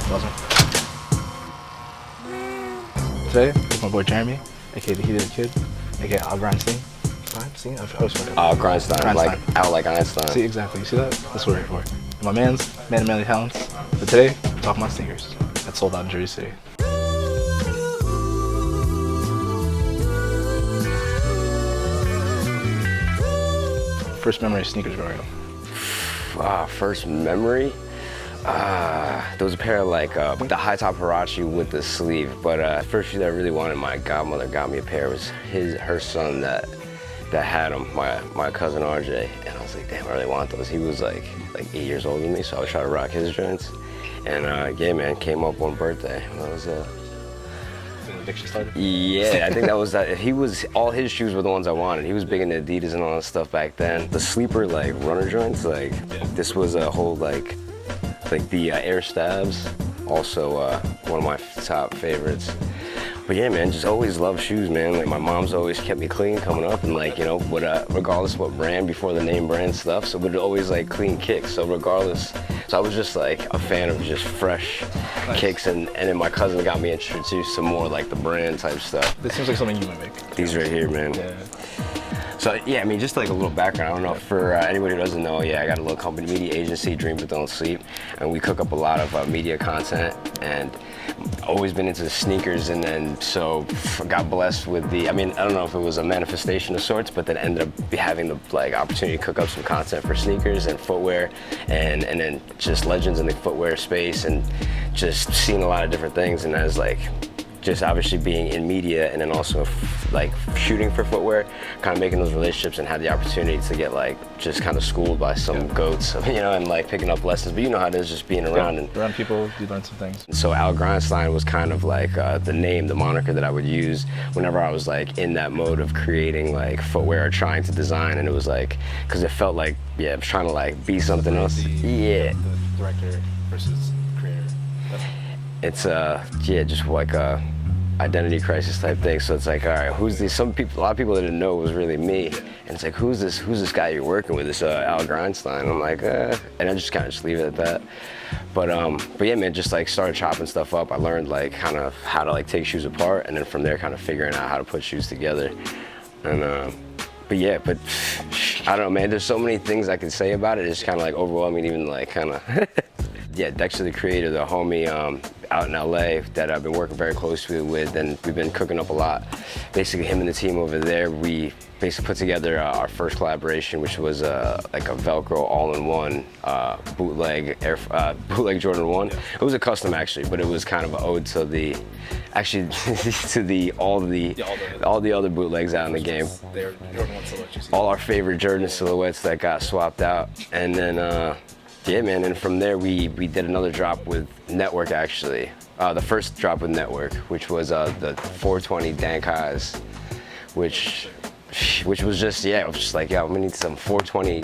Buzzing. Today, with my boy Jeremy, aka DeHitta Kid, aka Al Grindstein. See, I always forget. Grindstein, like out like Einstein. See, exactly. You see that? That's what we're here for. And my man's Man of Manly Talents. But today, we're talking about sneakers. That sold out in Jersey City. First memory of sneakers growing up. First memory? There was a pair of like the high top Huarache with the sleeve, but first shoe that I really wanted, my godmother got me a pair. It was her son that had them, my cousin RJ, and I was like, damn, I really want those. He was like 8 years older than me, so I was trying to rock his joints. And yeah, man, came up one birthday. That was Addiction started? Yeah, I think that was that. All his shoes were the ones I wanted. He was big into Adidas and all that stuff back then. The sleeper like runner joints, like this was a whole like the Air Stabs, also one of my top favorites. But yeah, man, just always loved shoes, man. Like my mom's always kept me clean coming up, and like, you know, regardless of what brand, before the name brand stuff, so but always like clean kicks. So regardless, so I was just like a fan of just fresh kicks, and then my cousin got me introduced to more like the brand type stuff. This seems like something you might make. These right here, man. Yeah. So yeah, I mean, just like a little background. I don't know, for anybody who doesn't know, yeah, I got a little company, media agency, Dream But Don't Sleep, and we cook up a lot of media content, and always been into sneakers, and then so I got blessed with I mean, I don't know if it was a manifestation of sorts, but then ended up having the like opportunity to cook up some content for sneakers and footwear, and then just legends in the footwear space, and just seeing a lot of different things, and as like just obviously being in media and then also like shooting for footwear, kind of making those relationships, and had the opportunity to get like just kind of schooled by some goats, you know, and like picking up lessons. But you know how it is, just being around and around people, you learn some things. So Al Grindstein was kind of like the name, the moniker that I would use whenever I was like in that mode of creating like footwear or trying to design, and it was like, because it felt like, yeah, I was trying to like be something else. Yeah. The director versus creator. It's yeah, just like a identity crisis type thing. So it's like, all right, who's this? A lot of people didn't know it was really me, and it's like, who's this guy you're working with? This Al Grindstein. And I'm like, and I just kind of just leave it at that. But yeah, man, just like started chopping stuff up. I learned like kind of how to like take shoes apart, and then from there kind of figuring out how to put shoes together. And but yeah, but I don't know, man. There's so many things I can say about it. It's kind of like overwhelming, even like kind of. Yeah, Dexter the creator, the homie out in LA that I've been working very closely with, and we've been cooking up a lot. Basically, him and the team over there, we basically put together our first collaboration, which was like a Velcro all-in-one bootleg Jordan 1. It was a custom actually, but it was kind of an ode to all the other bootlegs out in the game. They're Jordan 1 silhouettes. All our favorite Jordan silhouettes that got swapped out, and then. Yeah, man, and from there we did another drop with Network actually. The first drop with Network, which was the 420 Dank Highs, which was just, yeah, it was just like, yeah, we need some 420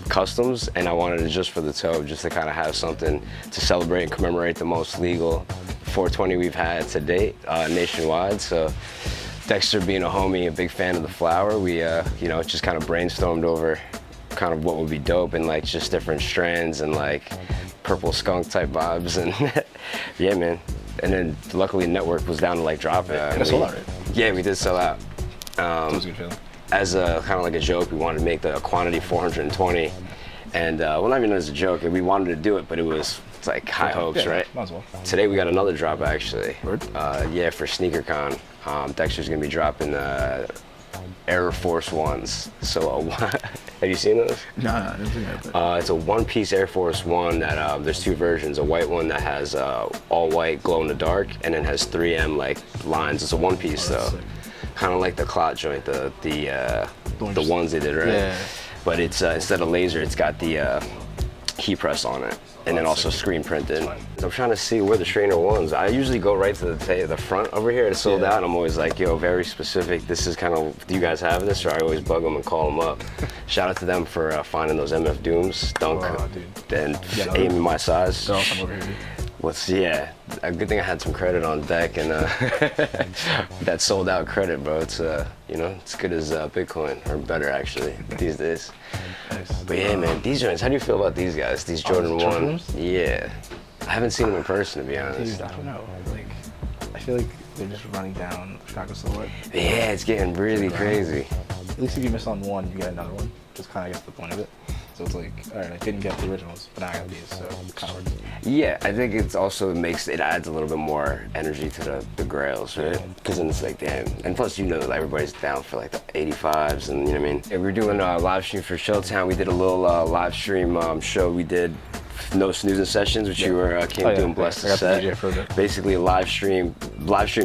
customs, and I wanted it just for the toe, just to kind of have something to celebrate and commemorate the most legal 420 we've had to date nationwide. So Dexter being a homie, a big fan of the flower, we you know, just kind of brainstormed over kind of what would be dope, and like just different strands and like purple skunk type vibes, and yeah, man. And then luckily Network was down to like drop it. And it sold out, right? Yeah, we did sell out. That was a good feeling. As a kind of like a joke, we wanted to make the quantity 420, and well, not even as a joke, we wanted to do it, but it's like high hopes, right? Might as well. Today we got another drop actually. Word? Yeah, for SneakerCon. Dexter's gonna be dropping Air Force Ones. So have you seen those? No, I didn't see that. It's a one-piece Air Force One that there's two versions. A white one that has all white glow in the dark, and then has 3M like lines. It's a one piece though, kind of like the clot joint, the ones they did, right? Yeah. But it's instead of laser, it's got the heat press on it, and then also screen printed. I'm trying to see where the trainer ones. I usually go right to the front over here. It's sold out. I'm always like, yo, very specific. This is kind of, do you guys have this? Or I always bug them and call them up. Shout out to them for finding those MF Dooms, Dunk, and aiming my size. They're awesome over here, dude. Yeah, a good thing I had some credit on deck, and that sold out credit, bro. It's you know, it's good as Bitcoin, or better actually these days. Nice. But yeah, man, these joints. How do you feel about these guys? These Jordan 1? Yeah. I haven't seen them in person, to be Dude, honest. I don't know. Like, I feel like they're just running down Chicago silhouette. Yeah, it's getting really crazy. At least if you miss on one, you get another one. Just kind of gets the point of it. So it's like, all right, I didn't get the originals, but now I got these, so it kind of works. Yeah, I think it's also it adds a little bit more energy to the grails, right? Because then it's like, damn. And plus, you know, everybody's down for like the 85s, and you know what I mean? Yeah, we were doing a live stream for Showtown. We did a little live stream show. We did No Snoozing Sessions, which you were came through and blessed us set. Basically, a live stream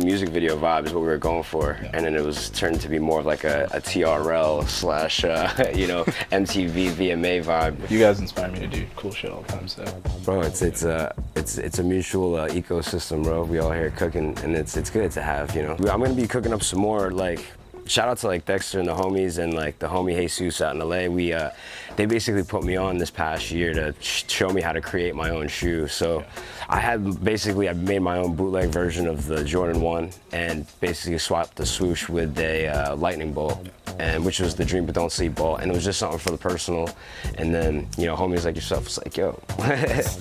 music video vibe is what we were going for, and then it was turned to be more of like a TRL slash you know, MTV VMA vibe. You guys inspire me to do cool shit all the time, so. Bro, it's a mutual ecosystem, bro. We all here cooking, and it's good to have, you know. I'm gonna be cooking up some more, like. Shout out to like Dexter and the homies and like the homie Jesus out in LA. They basically put me on this past year to show me how to create my own shoe. So I made my own bootleg version of the Jordan 1 and basically swapped the swoosh with a lightning bolt, and which was the Dream But Don't Sleep bolt, and it was just something for the personal. And then, you know, homies like yourself was like, yo.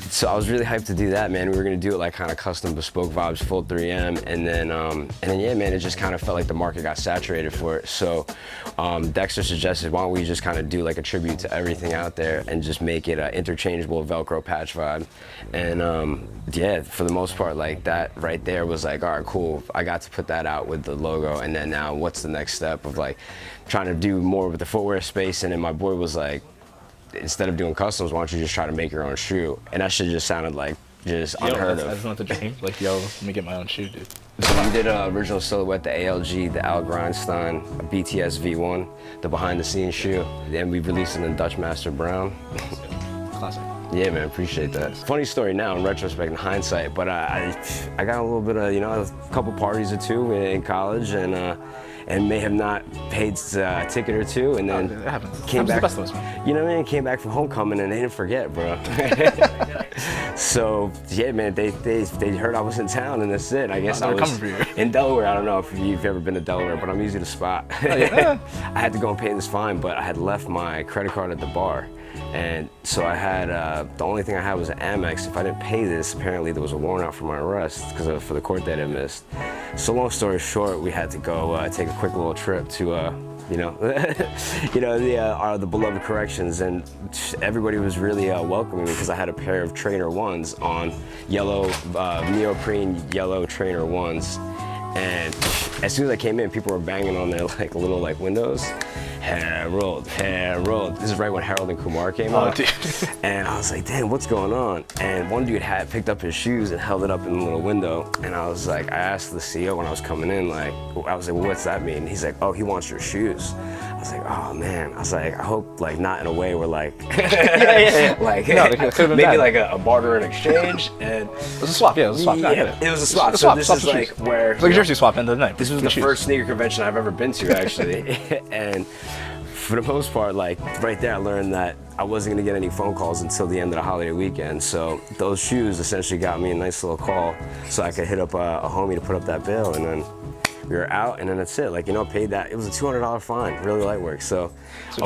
So I was really hyped to do that, man. We were gonna do it like kind of custom bespoke vibes, full 3M, and then yeah, man, it just kind of felt like the market got saturated for it. So Dexter suggested, why don't we just kind of do like a tribute to everything out there and just make it an interchangeable Velcro patch vibe. And yeah, for the most part, like that right there was like, all right, cool. I got to put that out with the logo, and then now what's the next step of like trying to do more with the footwear space? And then my boy was like, instead of doing customs, why don't you just try to make your own shoe? And that shit just sounded like just unheard of. I just want the dream. Like, yo, let me get my own shoe, dude. So we did original silhouette, the ALG, the Al Grindstein, BTS V1, the behind the scenes shoe. Then we released it in Dutch Master Brown. Classic. Yeah, man, appreciate that. Funny story now in retrospect, in hindsight, but I got a little bit of, you know, a couple parties or two in college, and may have not paid a ticket or two, and then came back. You know what I mean? Came back from homecoming, and they didn't forget, bro. So yeah, man, they heard I was in town, and that's it. I guess I was in Delaware. I don't know if you've ever been to Delaware, but I'm easy to spot. I had to go and pay this fine, but I had left my credit card at the bar. And so I had, the only thing I had was an Amex. If I didn't pay this, apparently there was a warrant out for my arrest for the court date I missed. So long story short, we had to go take a quick little trip to, you know, the beloved corrections, and everybody was really welcoming me because I had a pair of Trainer 1s on, yellow, neoprene yellow Trainer 1s. And as soon as I came in, people were banging on their like little like windows. Harold, Harold. This is right when Harold and Kumar came out. Dude. And I was like, damn, what's going on? And one dude had picked up his shoes and held it up in the little window. And I was like, I asked the CEO when I was coming in, like, I was like, well, what's that mean? And he's like, oh, he wants your shoes. I was like, oh man. I was like, I hope like not in a way where like, like no, maybe like a barter and exchange. And it was a swap. Yeah, it was a swap. Yeah, it was a swap. So this is like where it's like a jersey swap end of the night. This was the first sneaker convention I've ever been to, actually. And for the most part, like right there, I learned that I wasn't gonna get any phone calls until the end of the holiday weekend. So those shoes essentially got me a nice little call so I could hit up a homie to put up that bill, and then we were out, and then that's it. Like, you know, paid that. It was a $200 fine, really light work. So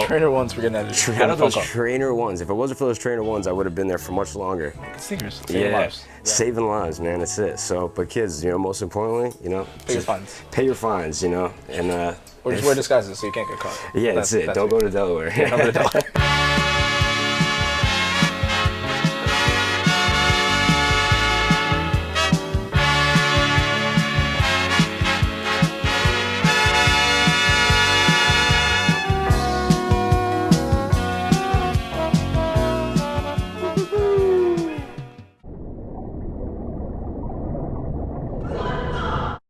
Trainer 1s were getting that. Shout out those Trainer 1s. If it wasn't for those Trainer 1s, I would have been there for much longer. Sneakers, saving lives. Saving lives, man. That's it. So, but kids, you know, most importantly, you know, pay your fines. Pay your fines, you know, and or just wear disguises so you can't get caught. Yeah, that's it. Don't go to Delaware. Yeah, don't go to Delaware.